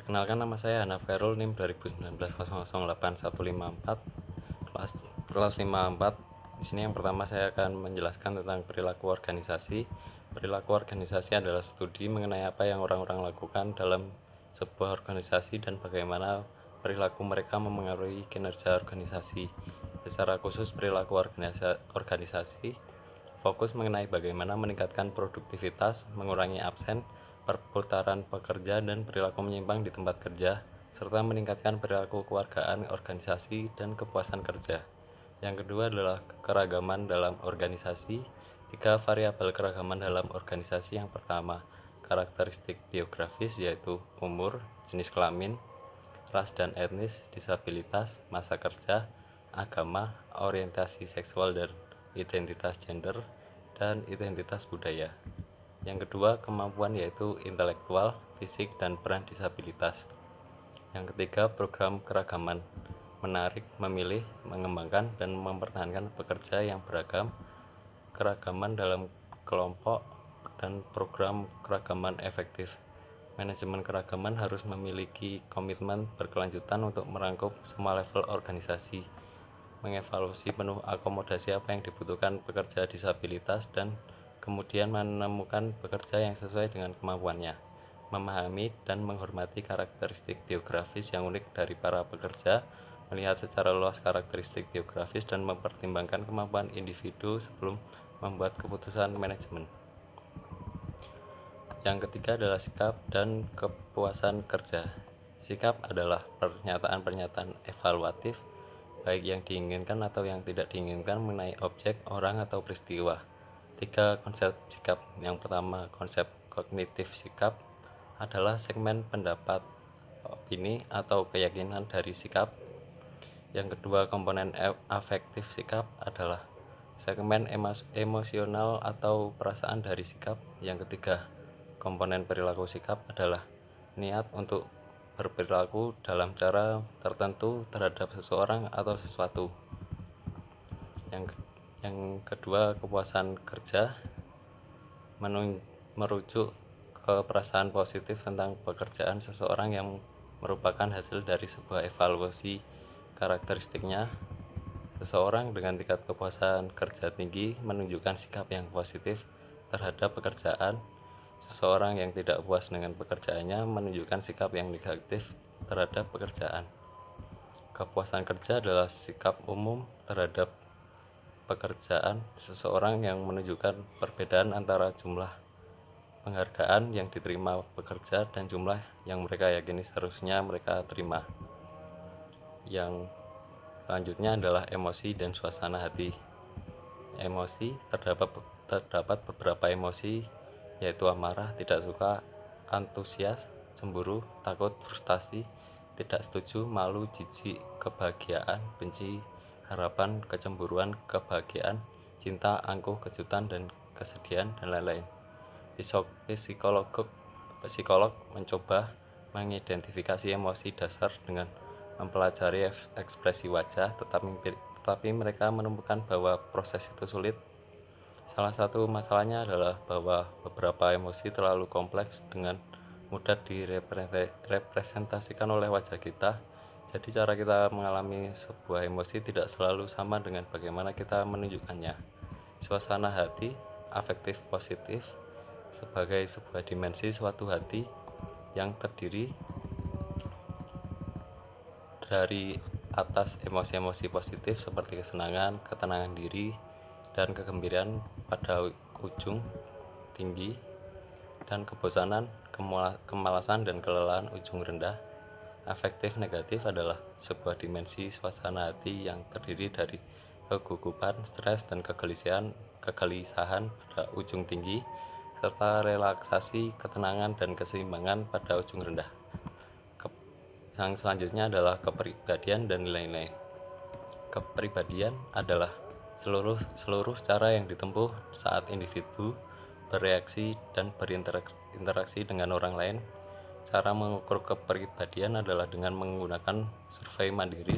Perkenalkan, nama saya Hanaferul, NIM 2019 008154, kelas 54. Di sini yang pertama saya akan menjelaskan tentang perilaku organisasi. Perilaku organisasi adalah studi mengenai apa yang orang-orang lakukan dalam sebuah organisasi dan bagaimana perilaku mereka memengaruhi kinerja organisasi. Secara khusus, perilaku organisasi fokus mengenai bagaimana meningkatkan produktivitas, mengurangi absen, perputaran pekerja dan perilaku menyimpang di tempat kerja, serta meningkatkan perilaku kewargaan organisasi dan kepuasan kerja. Yang kedua adalah keragaman dalam organisasi. 3 variabel keragaman dalam organisasi. Yang pertama, karakteristik biografis, yaitu umur, jenis kelamin, ras dan etnis, disabilitas, masa kerja, agama, orientasi seksual dan identitas gender, dan identitas budaya. Yang kedua, kemampuan, yaitu intelektual, fisik, dan peran disabilitas. Yang ketiga, program keragaman, menarik, memilih, mengembangkan, dan mempertahankan pekerja yang beragam, keragaman dalam kelompok, dan program keragaman efektif. Manajemen keragaman harus memiliki komitmen berkelanjutan untuk merangkup semua level organisasi, mengevaluasi penuh akomodasi apa yang dibutuhkan pekerja disabilitas, dan kemudian menemukan pekerja yang sesuai dengan kemampuannya, memahami dan menghormati karakteristik biografis yang unik dari para pekerja, melihat secara luas karakteristik biografis dan mempertimbangkan kemampuan individu sebelum membuat keputusan manajemen. Yang ketiga adalah sikap dan kepuasan kerja. Sikap adalah pernyataan-pernyataan evaluatif, baik yang diinginkan atau yang tidak diinginkan mengenai objek, orang, atau peristiwa. 3 konsep sikap. Yang pertama, konsep kognitif sikap adalah segmen pendapat, opini, atau keyakinan dari sikap. Yang kedua, komponen afektif sikap adalah segmen emosional atau perasaan dari sikap. Yang ketiga, komponen perilaku sikap adalah niat untuk berperilaku dalam cara tertentu terhadap seseorang atau sesuatu. Yang kedua, kepuasan kerja merujuk ke perasaan positif tentang pekerjaan seseorang yang merupakan hasil dari sebuah evaluasi karakteristiknya. Seseorang dengan tingkat kepuasan kerja tinggi menunjukkan sikap yang positif terhadap pekerjaan. Seseorang yang tidak puas dengan pekerjaannya menunjukkan sikap yang negatif terhadap pekerjaan. Kepuasan kerja adalah sikap umum terhadap pekerjaan seseorang yang menunjukkan perbedaan antara jumlah penghargaan yang diterima pekerja dan jumlah yang mereka yakini seharusnya mereka terima. Yang selanjutnya adalah emosi dan suasana hati. Emosi, terdapat beberapa emosi, yaitu amarah, tidak suka, antusias, cemburu, takut, frustasi, tidak setuju, malu, jijik, kebahagiaan, benci, harapan, kecemburuan, kebahagiaan, cinta, angkuh, kejutan, dan kesedihan, dan lain-lain. Psikolog mencoba mengidentifikasi emosi dasar dengan mempelajari ekspresi wajah, tetapi mereka menemukan bahwa proses itu sulit. Salah satu masalahnya adalah bahwa beberapa emosi terlalu kompleks dengan mudah direpresentasikan oleh wajah kita. Jadi cara kita mengalami sebuah emosi tidak selalu sama dengan bagaimana kita menunjukkannya. Suasana hati, afektif positif, sebagai sebuah dimensi suatu hati yang terdiri dari atas emosi-emosi positif seperti kesenangan, ketenangan diri, dan kegembiraan pada ujung tinggi, dan kebosanan, kemalasan, dan kelelahan ujung rendah. Afektif negatif adalah sebuah dimensi suasana hati yang terdiri dari kegugupan, stres, dan kegelisahan pada ujung tinggi, serta relaksasi, ketenangan, dan keseimbangan pada ujung rendah. Yang selanjutnya adalah kepribadian dan nilai-nilai. Kepribadian adalah seluruh cara yang ditempuh saat individu bereaksi dan berinteraksi dengan orang lain. Cara mengukur kepribadian adalah dengan menggunakan survei mandiri.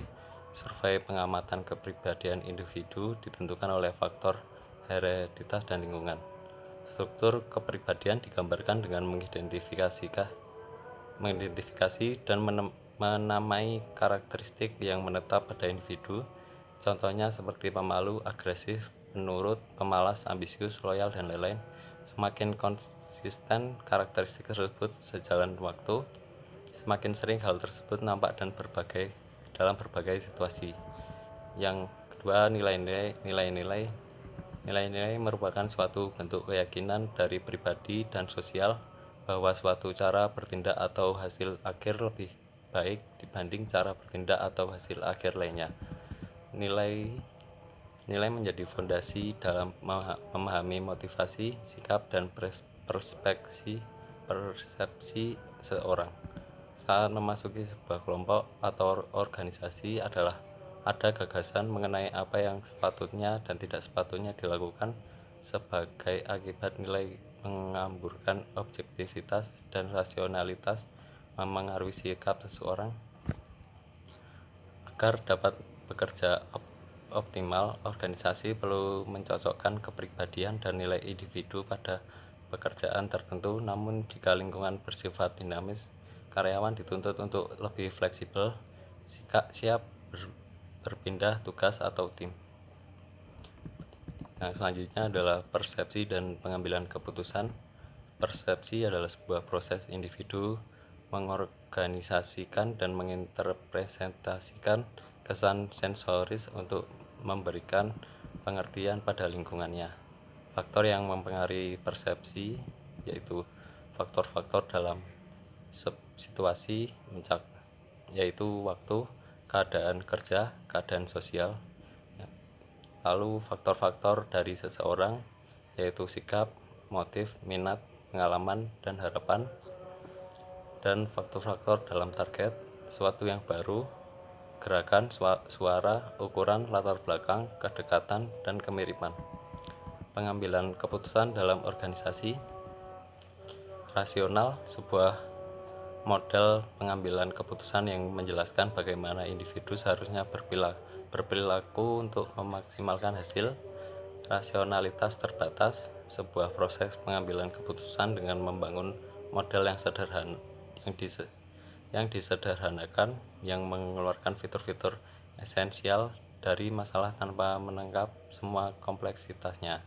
Survei pengamatan kepribadian individu ditentukan oleh faktor hereditas dan lingkungan. Struktur kepribadian digambarkan dengan mengidentifikasi dan menamai karakteristik yang menetap pada individu. Contohnya seperti pemalu, agresif, penurut, pemalas, ambisius, loyal, dan lain-lain. Semakin konsisten karakteristik tersebut sejalan waktu, semakin sering hal tersebut nampak dalam berbagai situasi. Yang kedua, nilai-nilai merupakan suatu bentuk keyakinan dari pribadi dan sosial bahwa suatu cara bertindak atau hasil akhir lebih baik dibanding cara bertindak atau hasil akhir lainnya. Nilai menjadi fondasi dalam memahami motivasi, sikap, dan persepsi seseorang. Saat memasuki sebuah kelompok atau organisasi ada gagasan mengenai apa yang sepatutnya dan tidak sepatutnya dilakukan sebagai akibat nilai mengamburkan objektivitas dan rasionalitas memengaruhi sikap seseorang. Agar dapat bekerja optimal, organisasi perlu mencocokkan kepribadian dan nilai individu pada pekerjaan tertentu. Namun jika lingkungan bersifat dinamis, karyawan dituntut untuk lebih fleksibel, siap berpindah tugas atau tim. Yang selanjutnya adalah persepsi dan pengambilan keputusan. Persepsi adalah sebuah proses individu mengorganisasikan dan menginterpretasikan kesan sensoris untuk memberikan pengertian pada lingkungannya. Faktor yang mempengaruhi persepsi yaitu faktor-faktor dalam situasi yaitu waktu, keadaan kerja, keadaan sosial. Lalu faktor-faktor dari seseorang yaitu sikap, motif, minat, pengalaman, dan harapan. Dan faktor-faktor dalam target, sesuatu yang baru, gerakan, suara, ukuran, latar belakang, kedekatan, dan kemiripan. Pengambilan keputusan dalam organisasi rasional, sebuah model pengambilan keputusan yang menjelaskan bagaimana individu seharusnya berperilaku untuk memaksimalkan hasil. Rasionalitas terbatas, sebuah proses pengambilan keputusan dengan membangun model yang disederhanakan, yang mengeluarkan fitur-fitur esensial dari masalah tanpa menangkap semua kompleksitasnya.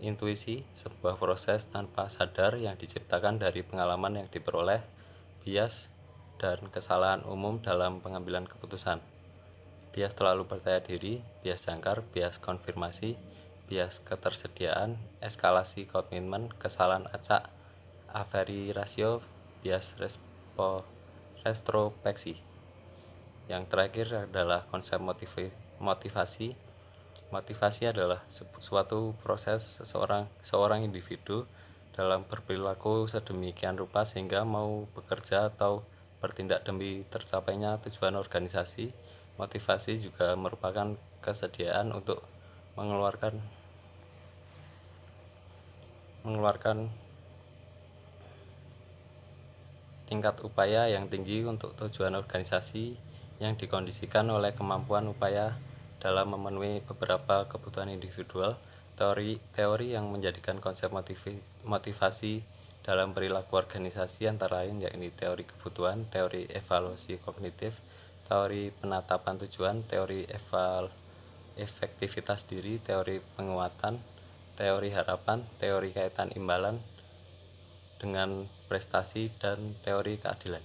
Intuisi, sebuah proses tanpa sadar yang diciptakan dari pengalaman yang diperoleh, bias, dan kesalahan umum dalam pengambilan keputusan. Bias terlalu percaya diri, bias jangkar, bias konfirmasi, bias ketersediaan, eskalasi komitmen, kesalahan acak, aferi rasio, bias retrospeksi. Yang terakhir adalah konsep motivasi. Motivasi adalah suatu proses seorang individu dalam berperilaku sedemikian rupa sehingga mau bekerja atau bertindak demi tercapainya tujuan organisasi. Motivasi juga merupakan kesediaan untuk mengeluarkan tingkat upaya yang tinggi untuk tujuan organisasi yang dikondisikan oleh kemampuan upaya dalam memenuhi beberapa kebutuhan individual. Teori yang menjadikan konsep motivasi dalam perilaku organisasi antara lain yakni teori kebutuhan, teori evaluasi kognitif, teori penetapan tujuan, teori efektivitas diri, teori penguatan, teori harapan, teori kaitan imbalan dengan prestasi, dan teori keadilan.